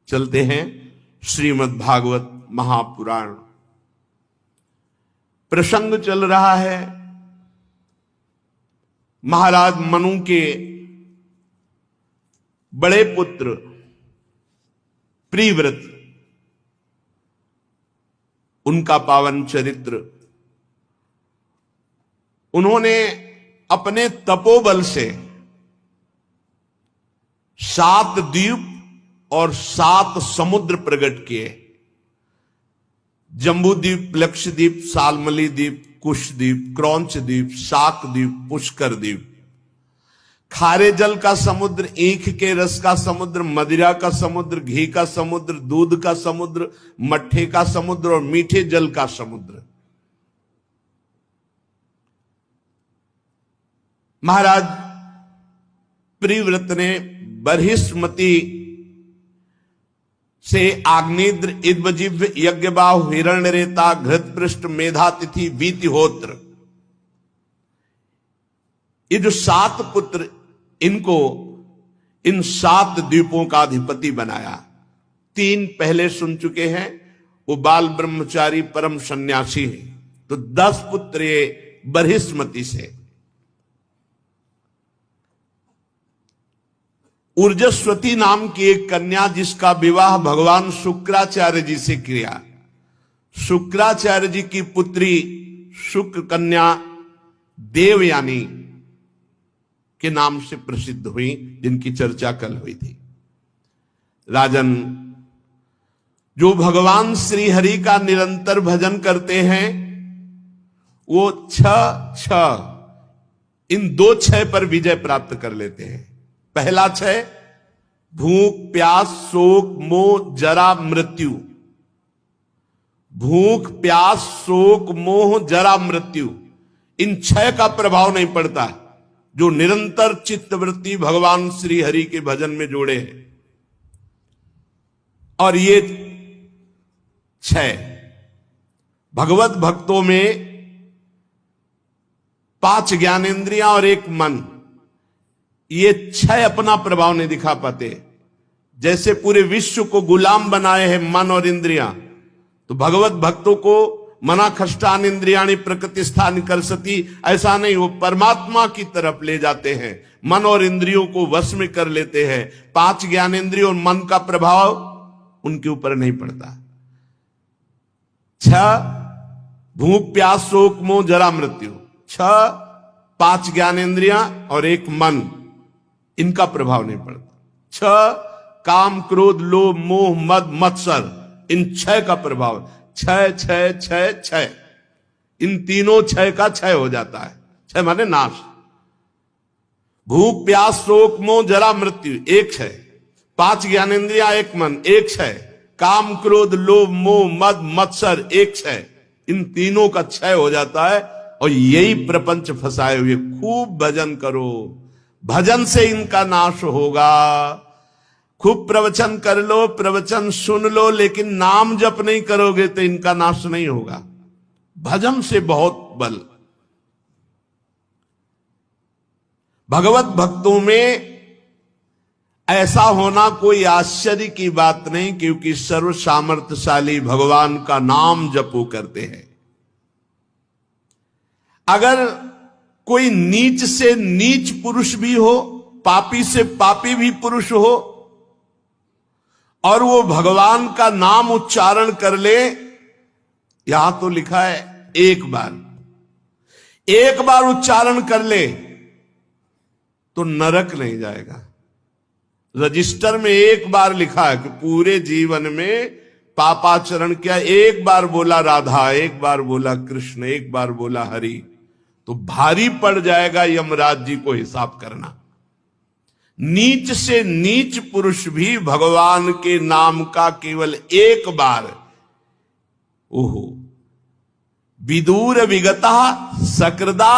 चलते हैं श्रीमद् भागवत महापुराण। प्रसंग चल रहा है महाराज मनु के बड़े पुत्र प्रिव्रत, उनका पावन चरित्र। उन्होंने अपने तपोबल से 7 द्वीप और 7 समुद्र प्रकट किए। जम्बूद्वीप, लक्षद्वीप, सालमली द्वीप, कुशद्वीप, क्रौंच द्वीप, शाक द्वीप, पुष्कर द्वीप। खारे जल का समुद्र, ईख के रस का समुद्र, मदिरा का समुद्र, घी का समुद्र, दूध का समुद्र, मट्ठे का समुद्र और मीठे जल का समुद्र। महाराज प्रिव्रत ने बर्हिस्मति से आग्नेद्र, इद्वजिह्व, यज्ञबाहु, हिरण्यरेता, घृतपृष्ठ, मेधातिथि, वीतिहोत्र, ये जो 7 पुत्र, इनको इन 7 द्वीपों का अधिपति बनाया। 3 पहले सुन चुके हैं, वो बाल ब्रह्मचारी परम सन्यासी हैं। तो 10 पुत्र ये बर्हिस्मति से। ऊर्जस्वती नाम की एक कन्या, जिसका विवाह भगवान शुक्राचार्य जी से किया। शुक्राचार्य जी की पुत्री शुक्र कन्या देवयानी के नाम से प्रसिद्ध हुई, जिनकी चर्चा कल हुई थी। राजन, जो भगवान श्री हरि का निरंतर भजन करते हैं, वो 6 इन 2 क्षय पर विजय प्राप्त कर लेते हैं। पहला क्षय भूख, प्यास, शोक, मोह, जरा, मृत्यु। भूख, प्यास, शोक, मोह, जरा, मृत्यु, इन 6 का प्रभाव नहीं पड़ता जो निरंतर चित्तवृत्ति भगवान श्री हरि के भजन में जोड़े हैं। और ये 6 भगवत भक्तों में 5 ज्ञानेंद्रियां और 1 मन, ये 6 अपना प्रभाव नहीं दिखा पाते। जैसे पूरे विश्व को गुलाम बनाए हैं मन और इंद्रियां, तो भगवत भक्तों को मना खष्टान इंद्रियाणि प्रकृति स्थान कर सती, ऐसा नहीं, वो परमात्मा की तरफ ले जाते हैं, मन और इंद्रियों को वश में कर लेते हैं। 5 ज्ञानेंद्रियों और मन का प्रभाव उनके ऊपर नहीं पड़ता। 6 भूख, प्यास, शोक, मोह, जरा, मृत्यु। 6 5 ज्ञानेंद्रियां और 1 मन, इनका प्रभाव नहीं पड़ता। 6 काम, क्रोध, लोभ, मोह, मद, मत्सर, इन 6 का प्रभाव। 6 6 6 6, इन तीनों 6 का क्षय हो जाता है। 6 माने नाश। भूख, प्यास, शोक, मोह, जरा, मृत्यु, 1 क्षय। 5 ज्ञानेंद्रियां, 1 मन, 1 क्षय। काम, क्रोध, लोभ, मोह, मद, मत्सर, 1 क्षय। इन तीनों का क्षय हो जाता है। और यही प्रपंच फंसाए हुए, खूब भजन करो, भजन से इनका नाश होगा। खूब प्रवचन कर लो, प्रवचन सुन लो, लेकिन नाम जप नहीं करोगे तो इनका नाश नहीं होगा। भजन से बहुत बल। भगवत भक्तों में ऐसा होना कोई आश्चर्य की बात नहीं, क्योंकि सर्व सामर्थ्यशाली भगवान का नाम जपो करते हैं। अगर कोई नीच से नीच पुरुष भी हो, पापी से पापी भी पुरुष हो, और वो भगवान का नाम उच्चारण कर ले, यहां तो लिखा है एक बार उच्चारण कर ले तो नरक नहीं जाएगा। रजिस्टर में एक बार लिखा है कि पूरे जीवन में पापाचरण किया, एक बार बोला राधा, एक बार बोला कृष्ण, एक बार बोला हरि, तो भारी पड़ जाएगा यमराज जी को हिसाब करना। नीच से नीच पुरुष भी भगवान के नाम का केवल एक बार, ओहो, विदूर विगता सकृदा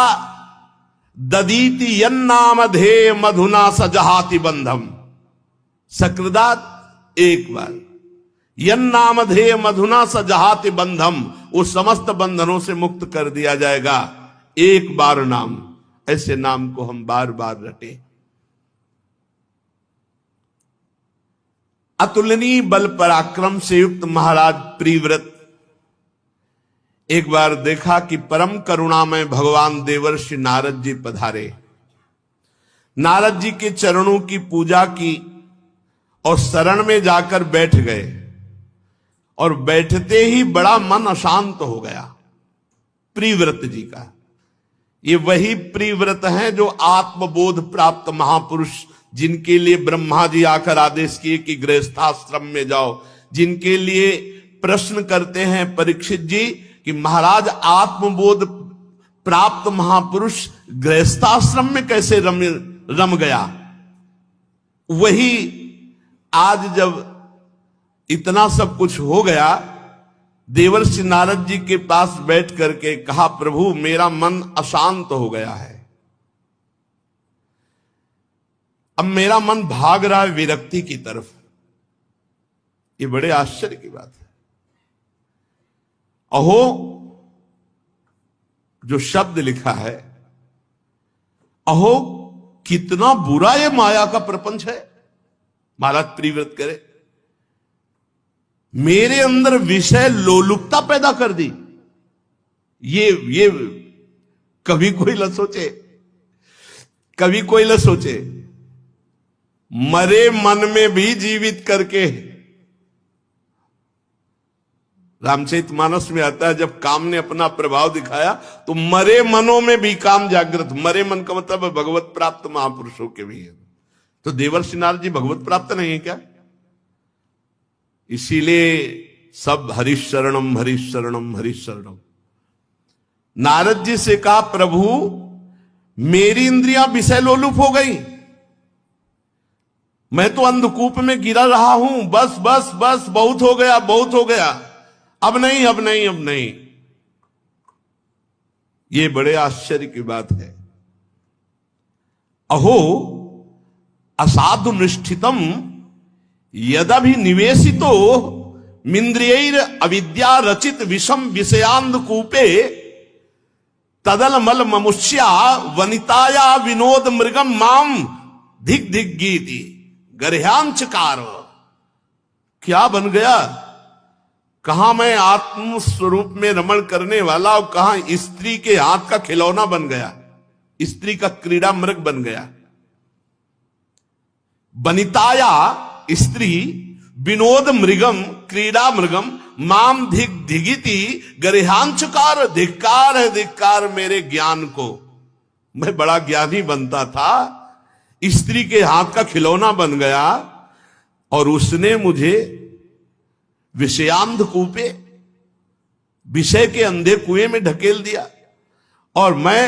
ददीति यन्नामधे मधुना सजहाति बंधम। सकृदा एक बार, यन्नामधे मधुना सजहाति बंधम, वो समस्त बंधनों से मुक्त कर दिया जाएगा। एक बार नाम, ऐसे नाम को हम बार बार रटे। अतुलनीय बल पराक्रम से युक्त महाराज प्रिव्रत एक बार देखा कि परम करुणामय भगवान देवर्षि नारद जी पधारे। नारद जी के चरणों की पूजा की और शरण में जाकर बैठ गए, और बैठते ही बड़ा मन अशांत हो गया प्रिव्रत जी का। ये वही प्रिव्रत हैं जो आत्मबोध प्राप्त महापुरुष, जिनके लिए ब्रह्मा जी आकर आदेश किए कि गृहस्थाश्रम में जाओ, जिनके लिए प्रश्न करते हैं परीक्षित जी कि महाराज आत्मबोध प्राप्त महापुरुष गृहस्थाश्रम में कैसे रम गया। वही आज जब इतना सब कुछ हो गया, देवर्षि नारद जी के पास बैठ करके कहा, प्रभु मेरा मन अशांत हो गया है, अब मेरा मन भाग रहा है विरक्ति की तरफ। ये बड़े आश्चर्य की बात है। अहो जो शब्द लिखा है, अहो कितना बुरा ये माया का प्रपंच है। महाराज प्रिव्रत करे, मेरे अंदर विषय लोलुपता पैदा कर दी। ये कभी कोई न सोचे, कभी कोई न सोचे, मरे मन में भी जीवित करके। रामचरितमानस में आता है, जब काम ने अपना प्रभाव दिखाया तो मरे मनों में भी काम जागृत। मरे मन का मतलब भगवत प्राप्त महापुरुषों के भी है। तो देवर्षि नारद जी भगवत प्राप्त नहीं है क्या? इसीलिए सब हरिशरणम हरिशरणम हरिशरणम। नारद जी से कहा, प्रभु मेरी इंद्रियां विषय लोलुप हो गई, मैं तो अंधकूप में गिरा रहा हूं, बस बस बस बहुत हो गया, बहुत हो गया, अब नहीं अब नहीं अब नहीं। ये बड़े आश्चर्य की बात है। अहो असाधु निष्ठितम यदभिनिवेशितो मिंद्रियैर अविद्या रचित विषम विषयांधकूपे तदलमल ममुष्या वनिताया विनोद मृगम माम धिक धिक गीति गर्ह्यांचकार। क्या बन गया? कहां मैं आत्म स्वरूप में रमण करने वाला और कहां स्त्री के हाथ का खिलौना बन गया, स्त्री का क्रीड़ा मृग बन गया। वनिताया स्त्री, विनोद मृगम क्रीड़ा मृगम, माम धिक धिगिति गर्ह्यांचकार। धिक्कार है धिक्कार मेरे ज्ञान को। मैं बड़ा ज्ञानी बनता था, स्त्री के हाथ का खिलौना बन गया और उसने मुझे विषयांधकूपे, विषय के अंधे कुएं में ढकेल दिया, और मैं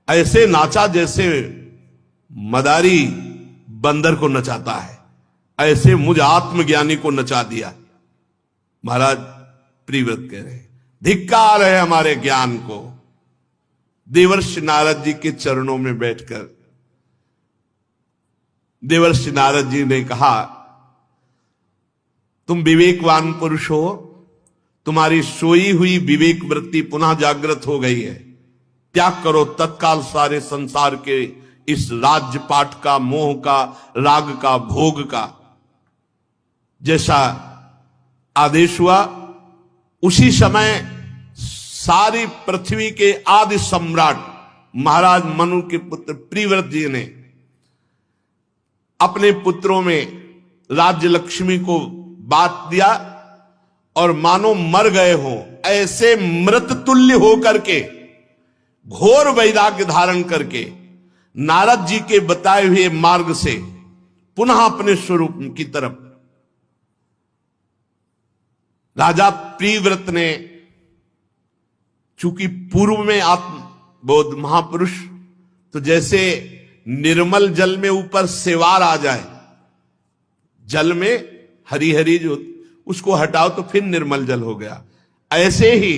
ऐसे नाचा जैसे मदारी बंदर को नचाता है, ऐसे मुझ आत्मज्ञानी को नचा दिया। महाराज प्रिव्रत कह रहे, धिक्कार है हमारे ज्ञान को। देवर्षि नारद जी के चरणों में बैठकर देवर्षि नारद जी ने कहा, तुम विवेकवान पुरुष हो, तुम्हारी सोई हुई विवेक वृत्ति पुनः जागृत हो गई है। त्याग करो तत्काल सारे संसार के इस राज्य पाठ का, मोह का, राग का, भोग का। जैसा आदेश हुआ उसी समय सारी पृथ्वी के आदि सम्राट महाराज मनु के पुत्र प्रिव्रत जी ने अपने पुत्रों में राज्य लक्ष्मी को बांट दिया, और मानो मर गए हों ऐसे मृत तुल्य होकर के, घोर वैराग्य धारण करके नारद जी के बताए हुए मार्ग से पुनः अपने स्वरूप की तरफ। राजा प्रिव्रत ने, चूंकि पूर्व में आत्मबोध महापुरुष, तो जैसे निर्मल जल में ऊपर सेवार आ जाए, जल में हरी हरी जो, उसको हटाओ तो फिर निर्मल जल हो गया, ऐसे ही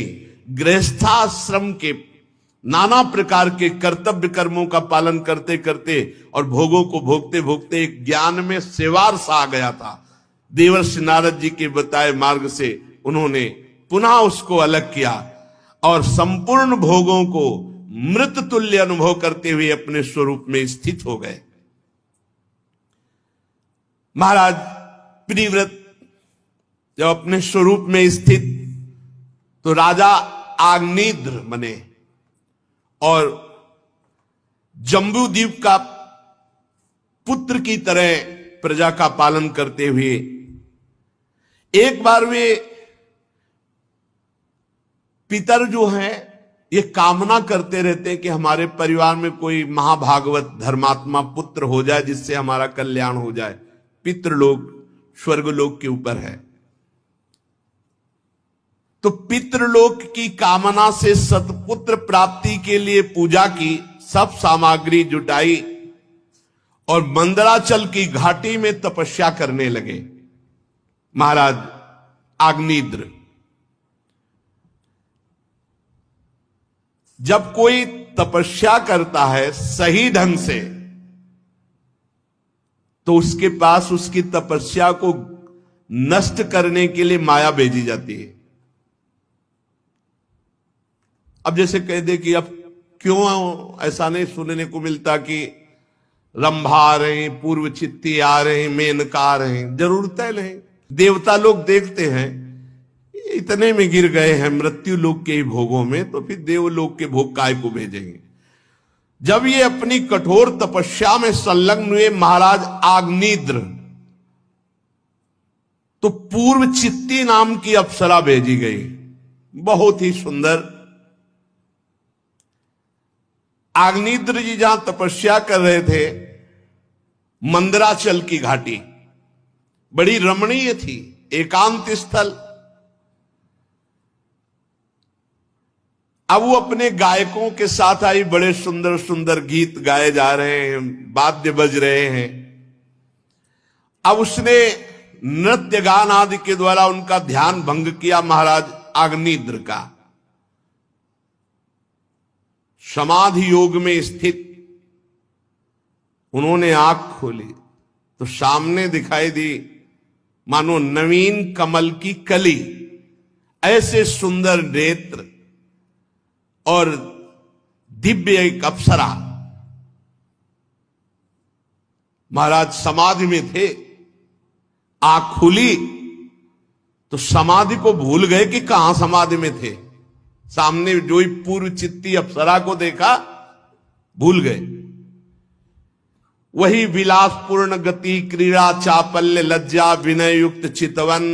गृहस्थाश्रम के नाना प्रकार के कर्तव्य कर्मों का पालन करते करते और भोगों को भोगते भोगते एक ज्ञान में सेवार सा आ गया था। देवर्षि नारद जी के बताए मार्ग से उन्होंने पुनः उसको अलग किया और संपूर्ण भोगों को मृत तुल्य अनुभव करते हुए अपने स्वरूप में स्थित हो गए। महाराज प्रिव्रत जब अपने स्वरूप में स्थित, तो राजा आग्नेद्र बने और जम्बूद्वीप का पुत्र की तरह प्रजा का पालन करते हुए एक बार वे पितर जो हैं ये कामना करते रहते हैं कि हमारे परिवार में कोई महाभागवत धर्मात्मा पुत्र हो जाए जिससे हमारा कल्याण हो जाए। पितृलोक स्वर्गलोक के ऊपर है, तो पितृलोक की कामना से सतपुत्र प्राप्ति के लिए पूजा की, सब सामग्री जुटाई और मंदराचल की घाटी में तपस्या करने लगे महाराज आग्नेद्र। जब कोई तपस्या करता है सही ढंग से, तो उसके पास उसकी तपस्या को नष्ट करने के लिए माया भेजी जाती है। अब जैसे कह दे कि अब क्यों ऐसा नहीं सुनने को मिलता कि रंभा आ रहे हैं, पूर्व चित्ती आ रहे हैं, मेनका आ रहे हैं, जरूरत है नहीं। देवता लोग देखते हैं इतने में गिर गए हैं मृत्यु लोक के ही भोगों में, तो फिर देवलोक के भोग काय को भेजेंगे। जब ये अपनी कठोर तपस्या में संलग्न हुए महाराज आग्नेद्र, तो पूर्व चित्ती नाम की अप्सरा भेजी गई, बहुत ही सुंदर। आग्नेद्र जी जहां तपस्या कर रहे थे, मंदराचल की घाटी बड़ी रमणीय थी, एकांत स्थल। अब वो अपने गायकों के साथ आई, बड़े सुंदर सुंदर गीत गाए जा रहे हैं, वाद्य बज रहे हैं। अब उसने नृत्य गान आदि के द्वारा उनका ध्यान भंग किया महाराज आग्नेद्र का। समाधि योग में स्थित उन्होंने आंख खोली तो सामने दिखाई दी मानो नवीन कमल की कली, ऐसे सुंदर नेत्र और दिव्य एक अप्सरा। महाराज समाधि में थे, आंख खुली तो समाधि को भूल गए कि कहां समाधि में थे। सामने जो ही पूर्व चित्ती अप्सरा को देखा, भूल गए। वही विलासपूर्ण गति, क्रीड़ा, चापल्य, लज्जा, विनय युक्त चितवन।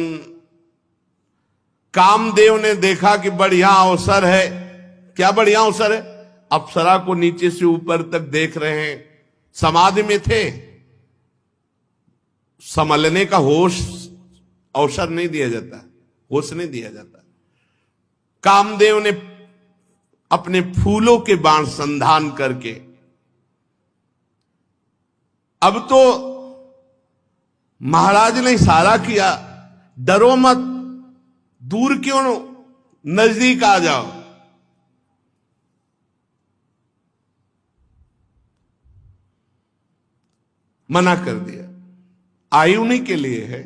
कामदेव ने देखा कि बढ़िया अवसर है। क्या बढ़िया अवसर है? अप्सरा को नीचे से ऊपर तक देख रहे हैं, समाधि में थे, संभलने का होश अवसर नहीं दिया जाता, होश नहीं दिया जाता। कामदेव ने अपने फूलों के बाण संधान करके, अब तो महाराज ने इशारा किया, डरो मत, दूर क्यों, नजदीक आ जाओ। मना कर दिया। आयु उन्हीं के लिए है,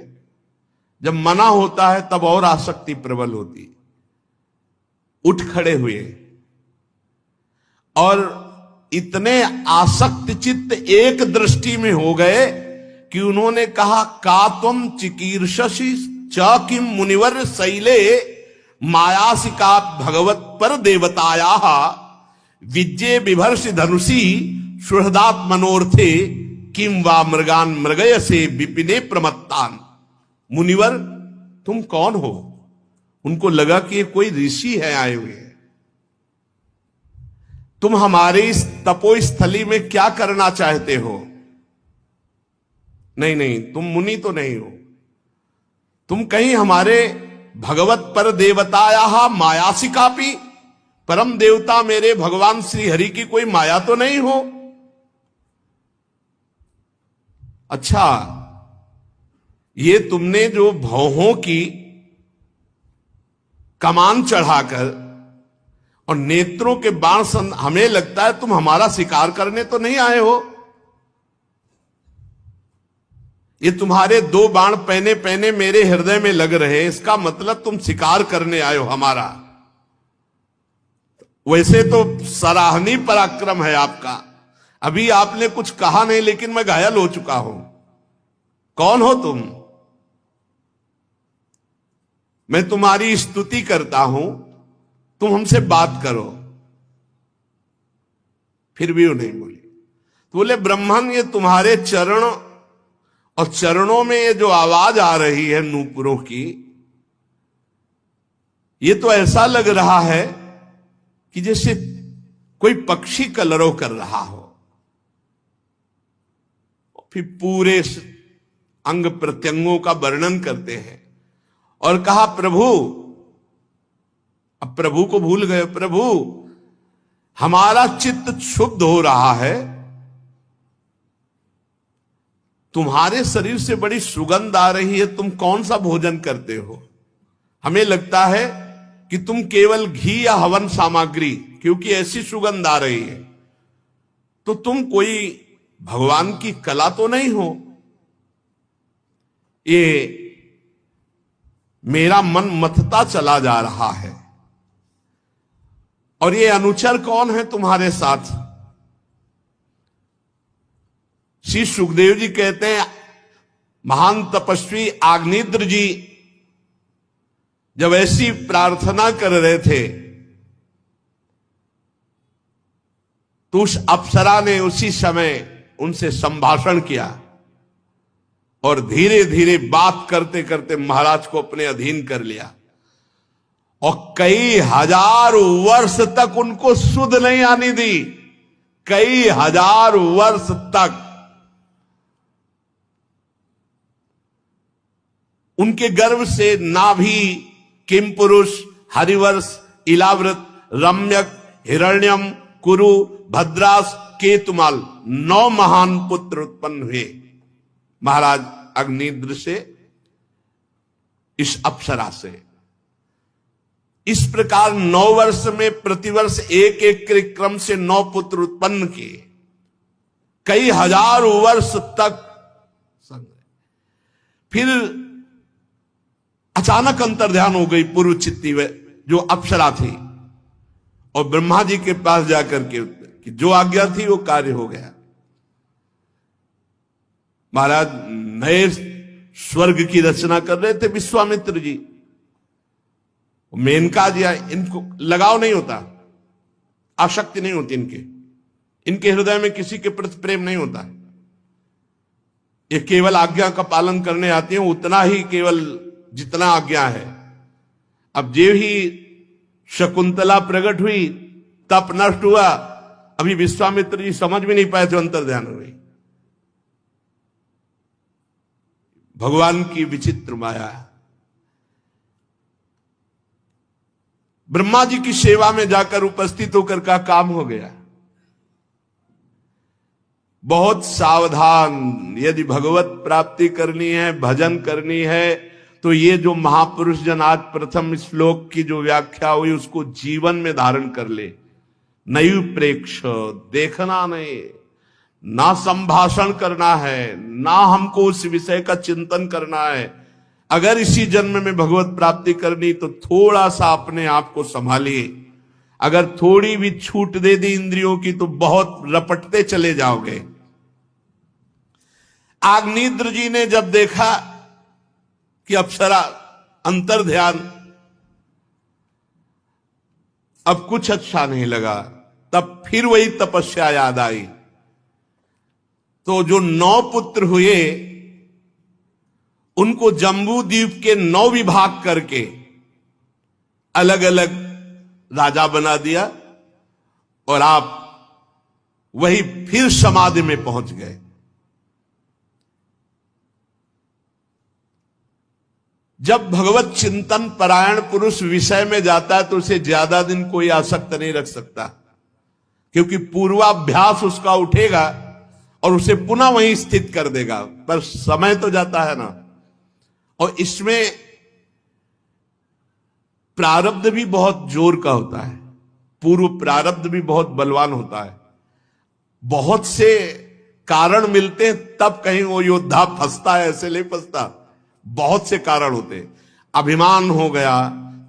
जब मना होता है तब और आसक्ति प्रबल होती। उठ खड़े हुए और इतने आसक्त चित्त एक दृष्टि में हो गए कि उन्होंने कहा, का तुम चिकीर्षसि च किम मुनिवर शैले मायासिका भगवत पर देवताया विज्ञे बिभर्षि धनुषी सुहृदात मनोर्थे किम वा मृगान मृगय से विपिने प्रमत्तान। मुनिवर तुम कौन हो? उनको लगा कि ये कोई ऋषि है आए हुए। तुम हमारे इस तपोस्थली में क्या करना चाहते हो? नहीं नहीं, तुम मुनि तो नहीं हो, तुम कहीं हमारे भगवत पर देवताया मायासिकापि, परम देवता मेरे भगवान श्री हरि की कोई माया तो नहीं हो? अच्छा, ये तुमने जो भौहों की कमान चढ़ाकर और नेत्रों के बाण हमें लगता है तुम हमारा शिकार करने तो नहीं आए हो। ये तुम्हारे दो बाण पहने पहने मेरे हृदय में लग रहे हैं, इसका मतलब तुम शिकार करने आए हो हमारा। वैसे तो सराहनीय पराक्रम है आपका, अभी आपने कुछ कहा नहीं लेकिन मैं घायल हो चुका हूं। कौन हो तुम? मैं तुम्हारी स्तुति करता हूं, तुम हमसे बात करो। फिर भी वो नहीं बोली। तो बोले ब्रह्मन, ये तुम्हारे चरण और चरणों में ये जो आवाज आ रही है नूपुरों की, ये तो ऐसा लग रहा है कि जैसे कोई पक्षी कलरव कर रहा हो। फिर पूरे अंग प्रत्यंगों का वर्णन करते हैं और कहा प्रभु, अब प्रभु को भूल गए, प्रभु हमारा चित्त क्षुब्ध हो रहा है, तुम्हारे शरीर से बड़ी सुगंध आ रही है, तुम कौन सा भोजन करते हो? हमें लगता है कि तुम केवल घी या हवन सामग्री, क्योंकि ऐसी सुगंध आ रही है, तो तुम कोई भगवान की कला तो नहीं हो। ये मेरा मन मथता चला जा रहा है। और ये अनुचर कौन है तुम्हारे साथ? श्री सुखदेव जी कहते हैं, महान तपस्वी आग्नेत्र जी जब ऐसी प्रार्थना कर रहे थे तो उस अप्सरा ने उसी समय उनसे संभाषण किया और धीरे धीरे बात करते करते महाराज को अपने अधीन कर लिया। और कई हजार वर्ष तक उनको सुध नहीं आने दी, कई हजार वर्ष तक उनके गर्भ से नाभि, किमपुरुष, हरिवर्ष, इलाव्रत, रम्यक, हिरण्यम, कुरु, भद्रास, केतुमाल 9 महान पुत्र उत्पन्न हुए महाराज अग्निद्र से, इस अप्सरा से। इस प्रकार 9 वर्ष में प्रतिवर्ष एक एक के क्रम से 9 पुत्र उत्पन्न किए, कई हजार वर्ष तक। फिर अचानक अंतर्ध्यान हो गई पूर्व चित्ती जो अप्सरा थी, और ब्रह्मा जी के पास जाकर के कि जो आज्ञा थी वो कार्य हो गया। महाराज नए स्वर्ग की रचना कर रहे थे विश्वामित्र जी, मेनका जी, इनको लगाव नहीं होता, आसक्ति नहीं होती इनके हृदय में किसी के प्रति प्रेम नहीं होता। ये केवल आज्ञा का पालन करने आते हैं, उतना ही केवल जितना आज्ञा है। अब जे ही शकुंतला प्रकट हुई, तप नष्ट हुआ, अभी विश्वामित्र जी समझ भी नहीं पाए थे, अंतर्ध्यान हो गई। भगवान की विचित्र माया। ब्रह्मा जी की सेवा में जाकर उपस्थित होकर का काम हो गया। बहुत सावधान, यदि भगवत प्राप्ति करनी है, भजन करनी है, तो ये जो महापुरुष जन आज प्रथम श्लोक की जो व्याख्या हुई उसको जीवन में धारण कर ले। नयु प्रेक्ष, देखना नहीं, ना संभाषण करना है, ना हमको उस विषय का चिंतन करना है। अगर इसी जन्म में भगवत प्राप्ति करनी तो थोड़ा सा अपने आप को संभालिए। अगर थोड़ी भी छूट दे दी इंद्रियों की तो बहुत रपटते चले जाओगे। आग्नेत्र जी ने जब देखा कि अप्सरा अंतर्ध्यान, अब कुछ अच्छा नहीं लगा, तब फिर वही तपस्या याद आई। तो जो 9 पुत्र हुए उनको जम्बू द्वीप के 9 विभाग करके अलग अलग राजा बना दिया और आप वही फिर समाधि में पहुंच गए। जब भगवत चिंतन परायण पुरुष विषय में जाता है तो उसे ज्यादा दिन कोई आसक्त नहीं रख सकता, क्योंकि पूर्वाभ्यास उसका उठेगा और उसे पुनः वहीं स्थित कर देगा। पर समय तो जाता है ना, और इसमें प्रारब्ध भी बहुत जोर का होता है, पूर्व प्रारब्ध भी बहुत बलवान होता है। बहुत से कारण मिलते हैं तब कहीं वो योद्धा फंसता है, ऐसे नहीं फंसता। बहुत से कारण होते, अभिमान हो गया,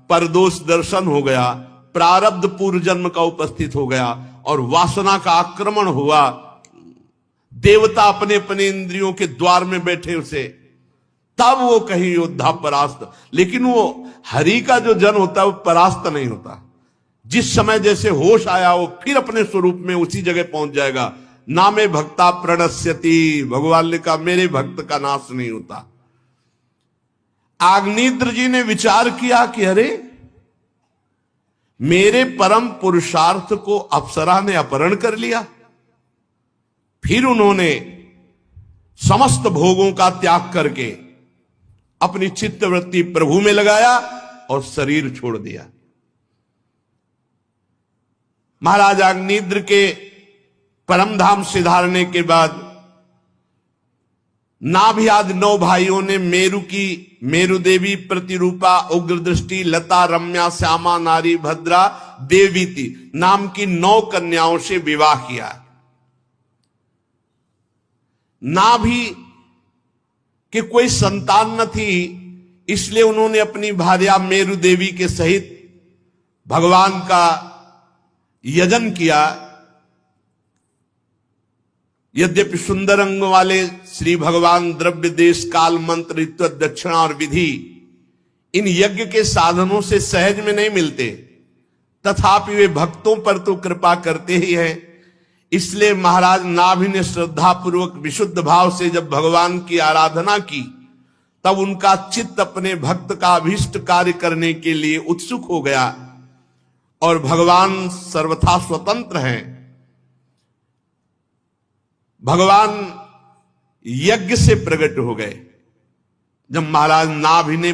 परदोष दर्शन हो गया, प्रारब्ध पूर्व जन्म का उपस्थित हो गया और वासना का आक्रमण हुआ। देवता अपने अपने इंद्रियों के द्वार में बैठे उसे, तब वो कहीं योद्धा परास्त, लेकिन वो हरि का जो जन होता है वो परास्त नहीं होता। जिस समय जैसे होश आया वो फिर अपने स्वरूप में उसी जगह पहुंच जाएगा। नामे भक्ता प्रणश्यति, भगवान ने कहा मेरे भक्त का नाश नहीं होता। आग्नेत्र जी ने विचार किया कि अरे मेरे परम पुरुषार्थ को अप्सरा ने अपहरण कर लिया। फिर उन्होंने समस्त भोगों का त्याग करके अपनी चित्तवृत्ति प्रभु में लगाया और शरीर छोड़ दिया। महाराज अग्निद्र के परम धाम सिधारने के बाद नाभियाद 9 भाइयों ने मेरु देवी प्रतिरूपा, उग्र दृष्टि, लता, रम्या, श्यामा, नारी, भद्रा, देवीति नाम की 9 कन्याओं से विवाह किया। नाभि कि कोई संतान न थी, इसलिए उन्होंने अपनी भार्या मेरु देवी के सहित भगवान का यजन किया। यद्यपि सुंदर अंग वाले श्री भगवान द्रव्य, देश, काल, मंत्र, ऋत्व, दक्षिणा और विधि इन यज्ञ के साधनों से सहज में नहीं मिलते, तथापि वे भक्तों पर तो कृपा करते ही हैं। इसलिए महाराज नाभि ने श्रद्धा पूर्वक विशुद्ध भाव से जब भगवान की आराधना की, तब उनका चित्त अपने भक्त का अभीष्ट कार्य करने के लिए उत्सुक हो गया। और भगवान सर्वथा स्वतंत्र हैं। भगवान यज्ञ से प्रकट हो गए। जब महाराज नाभि ने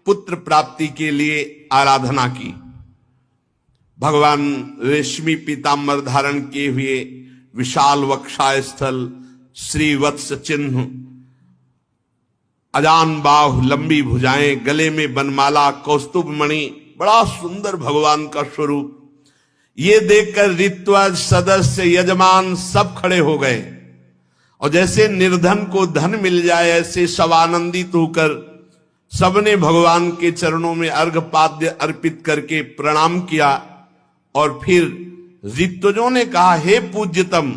पुत्र प्राप्ति के लिए आराधना की, भगवान रेशमी पीताम्बर धारण किए हुए, विशाल वक्षास्थल, श्रीवत्स चिन्ह, अजान बाहु, लंबी भुजाएं, गले में बनमाला, कौस्तुभ मणि, बड़ा सुंदर भगवान का स्वरूप। ये देखकर ऋत्वज, सदस्य, यजमान सब खड़े हो गए और जैसे निर्धन को धन मिल जाए ऐसे सब आनंदित होकर सबने भगवान के चरणों में अर्घपाद्य अर्पित करके प्रणाम किया। और फिर ऋत्वजों ने कहा, हे पूज्यतम,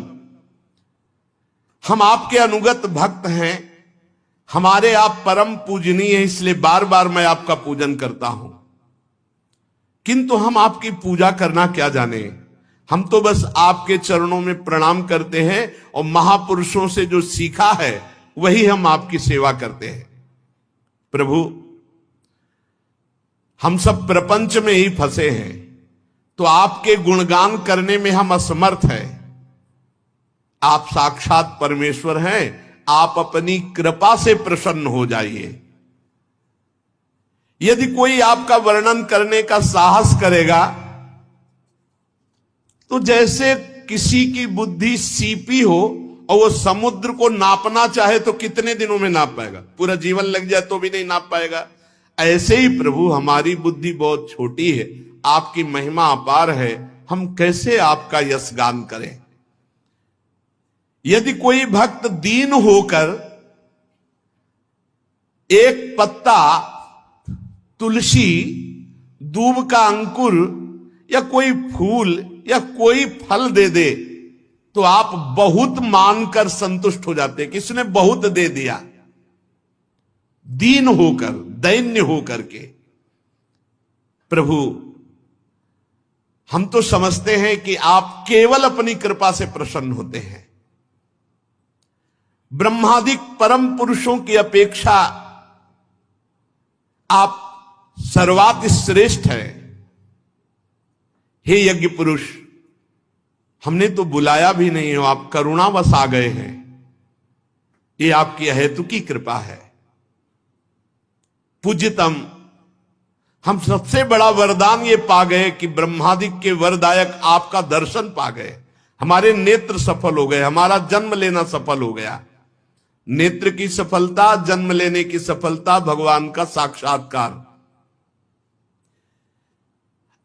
हम आपके अनुगत भक्त हैं, हमारे आप परम पूजनीय हैं, इसलिए बार बार मैं आपका पूजन करता हूं। किंतु हम आपकी पूजा करना क्या जाने, हम तो बस आपके चरणों में प्रणाम करते हैं और महापुरुषों से जो सीखा है वही हम आपकी सेवा करते हैं। प्रभु, हम सब प्रपंच में ही फंसे हैं, तो आपके गुणगान करने में हम असमर्थ हैं। आप साक्षात परमेश्वर हैं, आप अपनी कृपा से प्रसन्न हो जाइए। यदि कोई आपका वर्णन करने का साहस करेगा तो जैसे किसी की बुद्धि सीपी हो और वो समुद्र को नापना चाहे तो कितने दिनों में नाप पाएगा, पूरा जीवन लग जाए तो भी नहीं नाप पाएगा। ऐसे ही प्रभु, हमारी बुद्धि बहुत छोटी है, आपकी महिमा अपार है, हम कैसे आपका यश गान करें। यदि कोई भक्त दीन होकर एक पत्ता, तुलसी, दूब का अंकुर या कोई फूल या कोई फल दे दे तो आप बहुत मानकर संतुष्ट हो जाते कि इसने बहुत दे दिया। दीन होकर, दैन्य होकर के। प्रभु, हम तो समझते हैं कि आप केवल अपनी कृपा से प्रसन्न होते हैं। ब्रह्मादिक परम पुरुषों की अपेक्षा आप सर्वात श्रेष्ठ हैं। हे यज्ञ पुरुष, हमने तो बुलाया भी नहीं हो, आप करुणावश आ गए हैं। ये आपकी अहेतुकी कृपा है। पूज्यतम, हम सबसे बड़ा वरदान ये पा गए कि ब्रह्मादिक के वरदायक आपका दर्शन पा गए। हमारे नेत्र सफल हो गए, हमारा जन्म लेना सफल हो गया। नेत्र की सफलता, जन्म लेने की सफलता, भगवान का साक्षात्कार।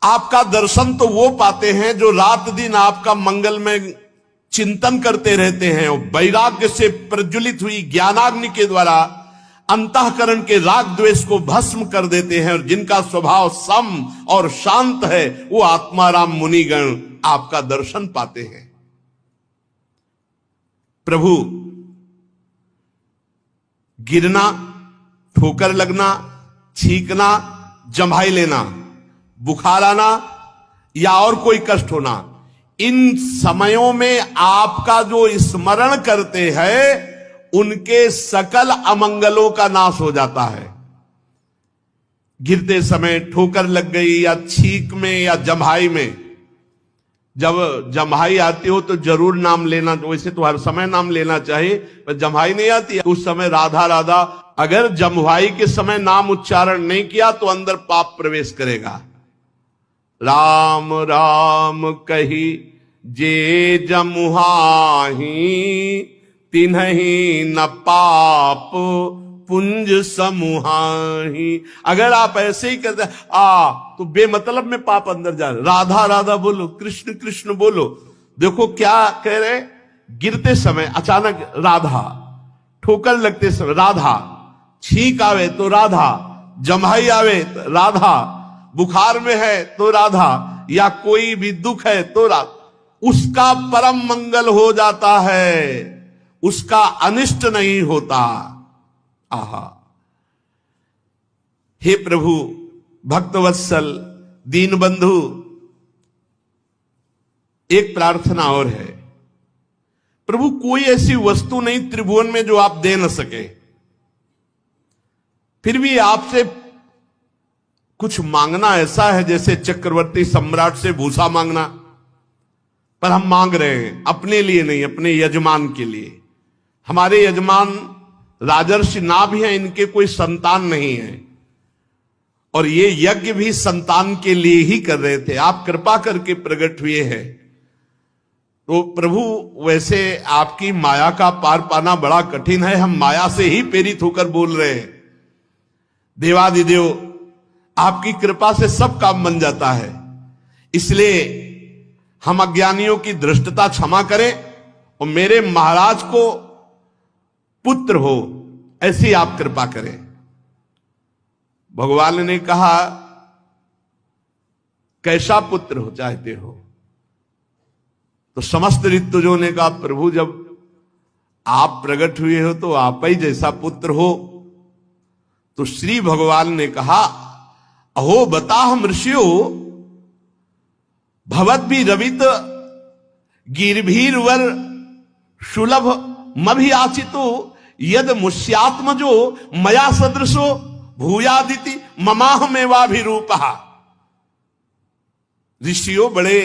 आपका दर्शन तो वो पाते हैं जो रात दिन आपका मंगलमय चिंतन करते रहते हैं और वैराग्य से प्रज्वलित हुई ज्ञानाग्नि के द्वारा अंतःकरण के राग द्वेष को भस्म कर देते हैं, और जिनका स्वभाव सम और शांत है वो आत्माराम मुनिगण आपका दर्शन पाते हैं। प्रभु, गिरना, ठोकर लगना, छींकना, जम्हाई लेना, बुखार आना या और कोई कष्ट होना, इन समयों में आपका जो स्मरण करते हैं उनके सकल अमंगलों का नाश हो जाता है। गिरते समय ठोकर लग गई या छींक में या जम्हाई में, जब जम्हाई आती हो तो जरूर नाम लेना, वैसे तो हर समय नाम लेना चाहिए, पर जम्हाई नहीं आती उस समय राधा राधा, अगर जम्हाई के समय नाम उच्चारण नहीं किया तो अंदर पाप प्रवेश करेगा। राम राम कही जे जमुहाही, तिन्हि न पाप पुंज समूहाही। अगर आप ऐसे ही करते तो बेमतलब में पाप अंदर जा रहे। राधा राधा बोलो, कृष्ण कृष्ण बोलो। देखो क्या कह रहे, गिरते समय अचानक राधा, ठोकर लगते समय राधा, छींक आवे तो राधा, जम्हाई आवे तो राधा, बुखार में है तो राधा, या कोई भी दुख है तो राधा, उसका परम मंगल हो जाता है, उसका अनिष्ट नहीं होता। आहा, हे प्रभु भक्तवत्सल दीन बंधु, एक प्रार्थना और है। प्रभु कोई ऐसी वस्तु नहीं त्रिभुवन में जो आप दे न सके, फिर भी आपसे कुछ मांगना ऐसा है जैसे चक्रवर्ती सम्राट से भूसा मांगना, पर हम मांग रहे हैं अपने लिए नहीं, अपने यजमान के लिए। हमारे यजमान राजर्षि नाभ हैं, इनके कोई संतान नहीं है, और ये यज्ञ भी संतान के लिए ही कर रहे थे। आप कृपा करके प्रकट हुए हैं, तो प्रभु वैसे आपकी माया का पार पाना बड़ा कठिन है, हम माया से ही प्रेरित होकर बोल रहे हैं। देवादिदेव आपकी कृपा से सब काम बन जाता है, इसलिए हम अज्ञानियों की धृष्टता क्षमा करें और मेरे महाराज को पुत्र हो ऐसी आप कृपा करें। भगवान ने कहा कैसा पुत्र हो चाहते हो, तो समस्त ऋतुजों ने कहा प्रभु जब आप प्रकट हुए हो तो आप ही जैसा पुत्र हो। तो श्री भगवान ने कहा अहो बता हम ऋषियो भवत भी रवित गिरभीर वर सुलभ मभियाचितो यद मुष्यात्मजो मया सदृशो भूयादिति ममाहमेवाभिरूपः। ऋषियों बड़े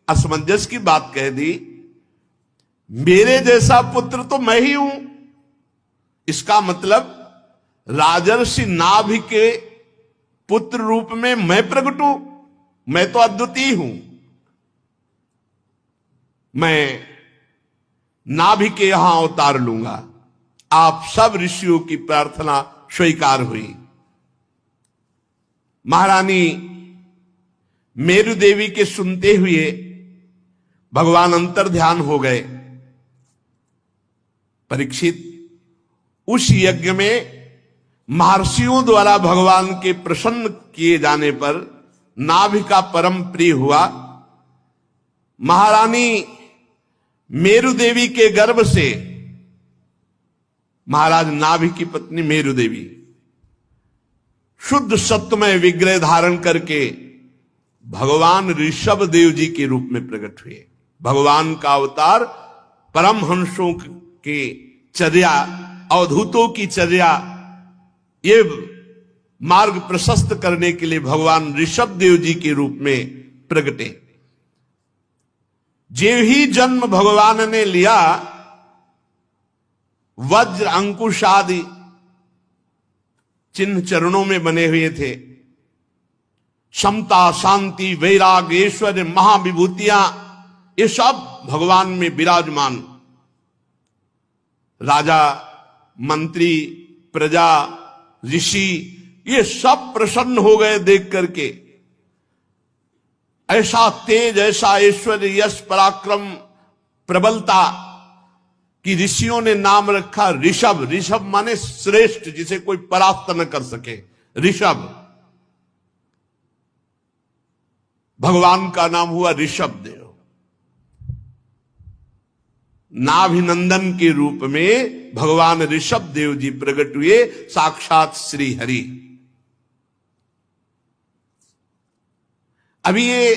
असमंजस की बात कह दी, मेरे जैसा पुत्र तो मैं ही हूं। इसका मतलब राजर्षि नाभ के पुत्र रूप में मैं प्रकट हूं, मैं तो अद्वितीय हूं। मैं नाभि के यहां अवतार लूंगा। आप सब ऋषियों की प्रार्थना स्वीकार हुई। महारानी मेरु देवी के सुनते हुए भगवान अंतर ध्यान हो गए। परीक्षित, उस यज्ञ में महर्षियों द्वारा भगवान के प्रसन्न किए जाने पर नाभि का परम प्रिय हुआ। महारानी मेरु देवी के गर्भ से महाराज नाभि की पत्नी मेरु देवी शुद्ध सत्वमय विग्रह धारण करके भगवान ऋषभ देव जी के रूप में प्रकट हुए। भगवान का अवतार परमहंसों की चर्या, अवधूतों की चर्या, ये मार्ग प्रशस्त करने के लिए भगवान ऋषभ देव जी के रूप में प्रकटे। जे ही जन्म भगवान ने लिया, वज्र अंकुश आदि चिन्ह चरणों में बने हुए थे। समता, शांति, वैराग्य, ऐश्वर्य, महाविभूतियां, ये सब भगवान में विराजमान। राजा, मंत्री, प्रजा, ऋषि, ये सब प्रसन्न हो गए देख करके। ऐसा तेज, ऐसा ऐश्वर्य, यश, पराक्रम, प्रबलता कि ऋषियों ने नाम रखा ऋषभ। ऋषभ माने श्रेष्ठ, जिसे कोई परास्त न कर सके, ऋषभ। भगवान का नाम हुआ ऋषभ देव। नाभिनंदन के रूप में भगवान ऋषभ देव जी प्रकट हुए, साक्षात श्री हरि। अभी ये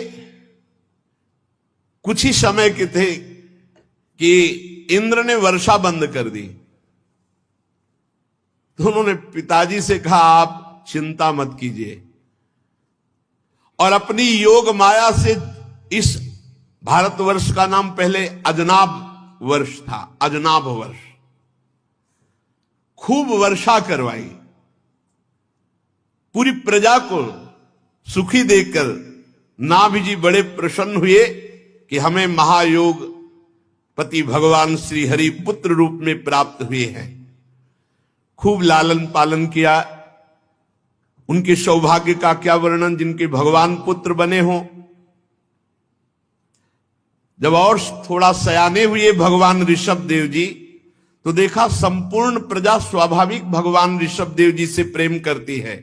कुछ ही समय के थे कि इंद्र ने वर्षा बंद कर दी, तो उन्होंने पिताजी से कहा आप चिंता मत कीजिए, और अपनी योग माया से इस भारतवर्ष का नाम पहले अजनाब वर्ष था, अजनाब वर्ष, खूब वर्षा करवाई, पूरी प्रजा को सुखी देखकर नाभि जी बड़े प्रसन्न हुए कि हमें महायोग पति भगवान श्री हरि पुत्र रूप में प्राप्त हुए हैं। खूब लालन पालन किया। उनके सौभाग्य का क्या वर्णन, जिनके भगवान पुत्र बने हों। जब और थोड़ा सयाने हुए भगवान ऋषभ देव जी, तो देखा संपूर्ण प्रजा स्वाभाविक भगवान ऋषभ देव जी से प्रेम करती है।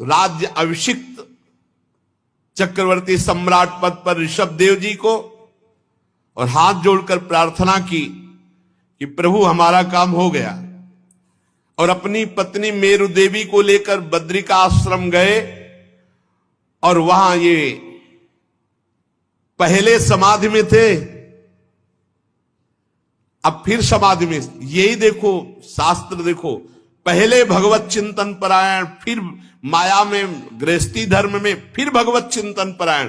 तो राज्य अभिषिक्त चक्रवर्ती सम्राट पद पर ऋषभ देव जी को, और हाथ जोड़कर प्रार्थना की कि प्रभु हमारा काम हो गया, और अपनी पत्नी मेरु देवी को लेकर बद्रिका आश्रम गए, और वहां ये पहले समाधि में थे, अब फिर समाधि में। यही देखो शास्त्र, देखो पहले भगवत चिंतन परायण, फिर माया में गृहस्थी धर्म में, फिर भगवत चिंतन परायण,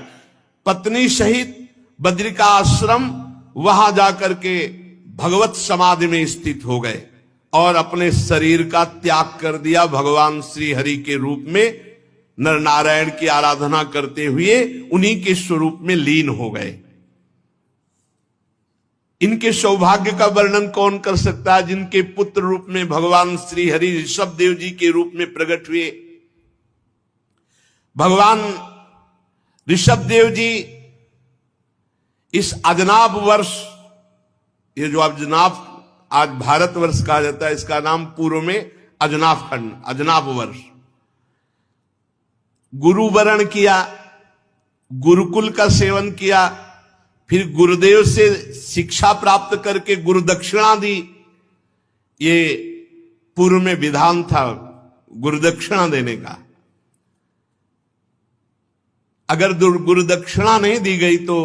पत्नी सहित बद्रिका आश्रम, वहां जाकर के भगवत समाधि में स्थित हो गए और अपने शरीर का त्याग कर दिया। भगवान श्री हरि के रूप में नर नारायण की आराधना करते हुए उन्हीं के स्वरूप में लीन हो गए। इनके सौभाग्य का वर्णन कौन कर सकता है, जिनके पुत्र रूप में भगवान श्री हरि ऋषभ देव जी के रूप में प्रकट हुए। भगवान ऋषभ देव जी इस अजनाब वर्ष, ये जो अजनाब आज भारत वर्ष कहा जाता है, इसका नाम पूर्व में अजनाब खंड, अजनाब वर्ष, गुरु वरण किया, गुरुकुल का सेवन किया, फिर गुरुदेव से शिक्षा प्राप्त करके गुरु दक्षिणा दी। ये पूर्व में विधान था गुरु दक्षिणा देने का। अगर गुरु दक्षिणा नहीं दी गई तो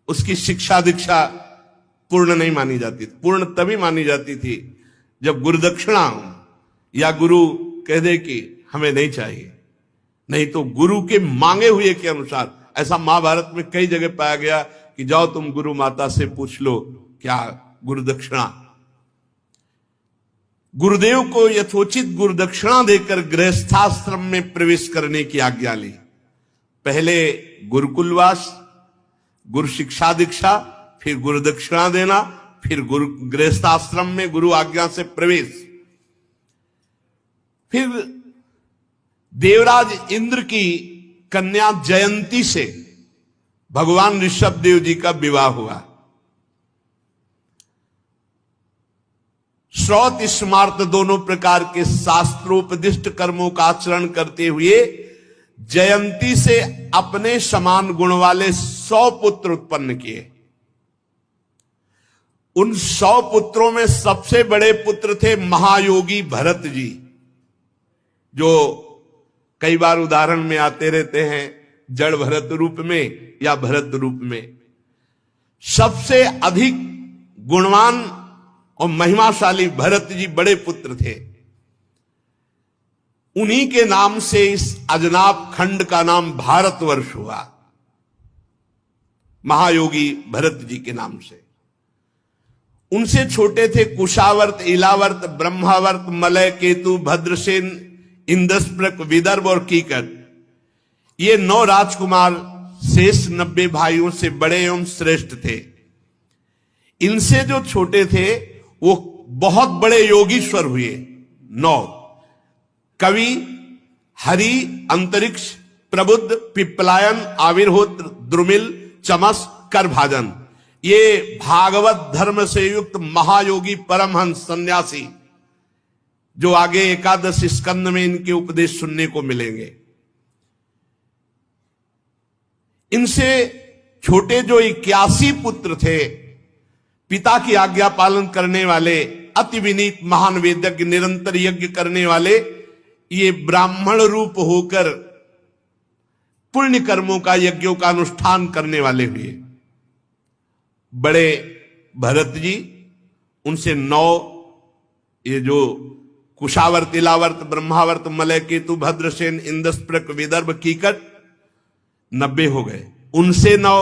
उसकी शिक्षा दीक्षा पूर्ण नहीं मानी जाती। पूर्ण तभी मानी जाती थी जब गुरु दक्षिणा या गुरु कह दे कि हमें नहीं चाहिए, नहीं तो गुरु के मांगे हुए के अनुसार। ऐसा महाभारत में कई जगह पाया गया कि जाओ तुम गुरु माता से पूछ लो क्या गुरु दक्षिणा। गुरुदेव को यथोचित गुरु दक्षिणा देकर गृहस्थाश्रम में प्रवेश करने की आज्ञा ली। पहले गुरुकुलवास, गुरु शिक्षा दीक्षा, फिर गुरु दक्षिणा देना, फिर गुरु गृहस्थाश्रम में गुरु आज्ञा से प्रवेश। फिर देवराज इंद्र की कन्या जयंती से भगवान ऋषभ देव जी का विवाह हुआ। श्रौत स्मार्त दोनों प्रकार के शास्त्रोपदिष्ट कर्मों का आचरण करते हुए जयंती से अपने समान गुण वाले 100 पुत्र उत्पन्न किए। उन 100 पुत्रों में सबसे बड़े पुत्र थे महायोगी भरत जी, जो कई बार उदाहरण में आते रहते हैं, जड़ भरत रूप में या भरत रूप में। सबसे अधिक गुणवान और महिमाशाली भरत जी बड़े पुत्र थे। उन्हीं के नाम से इस अजनाब खंड का नाम भारतवर्ष हुआ, महायोगी भरत जी के नाम से। उनसे छोटे थे कुशावर्त, इलावर्त, ब्रह्मावर्त, मलय, केतु, भद्रसेन, इंद्रस्प्रक, विदर्भ और कीकट। ये 9 राजकुमार शेष 90 भाइयों से बड़े एवं श्रेष्ठ थे। इनसे जो छोटे थे वो बहुत बड़े योगीश्वर हुए। 9 कवि, हरि, अंतरिक्ष, प्रबुद्ध, पिप्पलायन, आविर्होत्र, द्रुमिल, चमस, करभाजन। ये भागवत धर्म से युक्त महायोगी परमहंस सन्यासी, जो आगे 11 स्कंद में इनके उपदेश सुनने को मिलेंगे। इनसे छोटे जो 81 पुत्र थे, पिता की आज्ञा पालन करने वाले, अति विनीत महान वेदज्ञ, निरंतर यज्ञ करने वाले, ये ब्राह्मण रूप होकर पुण्य कर्मों का, यज्ञों का अनुष्ठान करने वाले हुए। बड़े भरत जी, उनसे 9 ये जो कुशावर्त, तिलावर्त, ब्रह्मावर्त, मलय, केतु, भद्रसेन, इंद्रस्पृक, विदर्भ, कीकट 90 हो गए। उनसे 9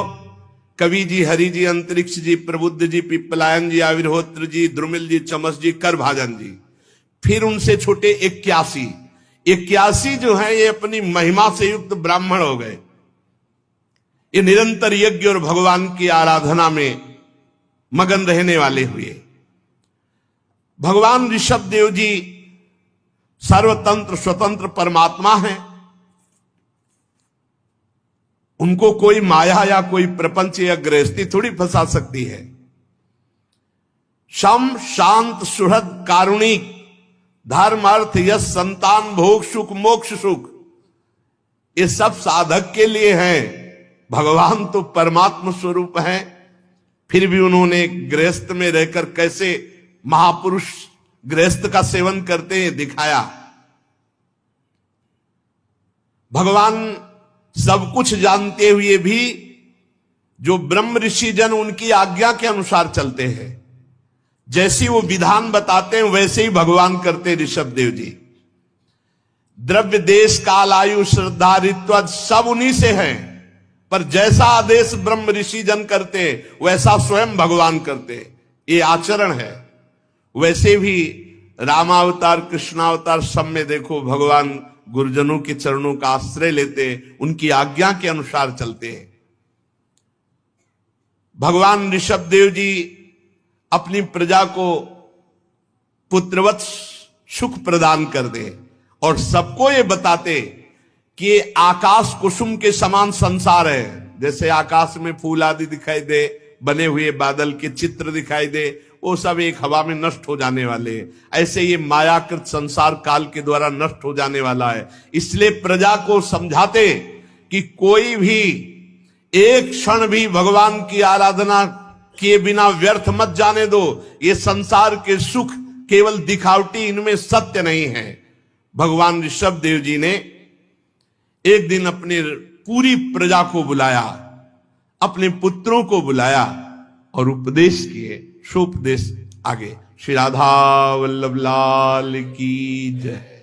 कवि जी, हरि जी, अंतरिक्ष जी, प्रबुद्ध जी, पिप्पलायन जी, आविर्होत्र जी, द्रुमिल जी, चमस जी, करभाजन जी। फिर उनसे छोटे 81 जो है ये अपनी महिमा से युक्त ब्राह्मण हो गए। ये निरंतर यज्ञ और भगवान की आराधना में मगन रहने वाले हुए। भगवान ऋषभ देव जी सर्वतंत्र स्वतंत्र परमात्मा हैं। उनको कोई माया या कोई प्रपंच या गृहस्थी थोड़ी फंसा सकती है। शम, शांत, सुहृद, कारुणिक, धर्म, अर्थ, यश, संतान, भोग, सुख, मोक्ष, सुख, ये सब साधक के लिए हैं। भगवान तो परमात्मा स्वरूप हैं। फिर भी उन्होंने गृहस्थ में रहकर कैसे महापुरुष गृहस्थ का सेवन करते हैं दिखाया। भगवान सब कुछ जानते हुए भी जो ब्रह्म ऋषि जन उनकी आज्ञा के अनुसार चलते हैं, जैसी वो विधान बताते हैं वैसे ही भगवान करते ऋषभ देव जी। द्रव्य, देश, काल, आयु, श्रद्धा, ऋत्व सब उन्हीं से हैं, पर जैसा आदेश ब्रह्म ऋषि जन करते वैसा स्वयं भगवान करते। ये आचरण है। वैसे भी रामावतार, कृष्णावतार सब में देखो भगवान गुरुजनों के चरणों का आश्रय लेते, उनकी आज्ञा के अनुसार चलते हैं। भगवान ऋषभ देव जी अपनी प्रजा को पुत्रवत सुख प्रदान कर दे और सबको ये बताते कि आकाश कुसुम के समान संसार है। जैसे आकाश में फूल आदि दिखाई दे, बने हुए बादल के चित्र दिखाई दे, वो सब एक हवा में नष्ट हो जाने वाले हैं। ऐसे ये मायाकृत संसार काल के द्वारा नष्ट हो जाने वाला है। इसलिए प्रजा को समझाते कि कोई भी एक क्षण भी भगवान की आराधना किए बिना व्यर्थ मत जाने दो। ये संसार के सुख केवल दिखावटी, इनमें सत्य नहीं है। भगवान ऋषभ देव जी ने एक दिन अपनी पूरी प्रजा को बुलाया, अपने पुत्रों को बुलाया और उपदेश किए। शुभ उपदेश आगे। श्री राधा वल्लभ लाल की जय।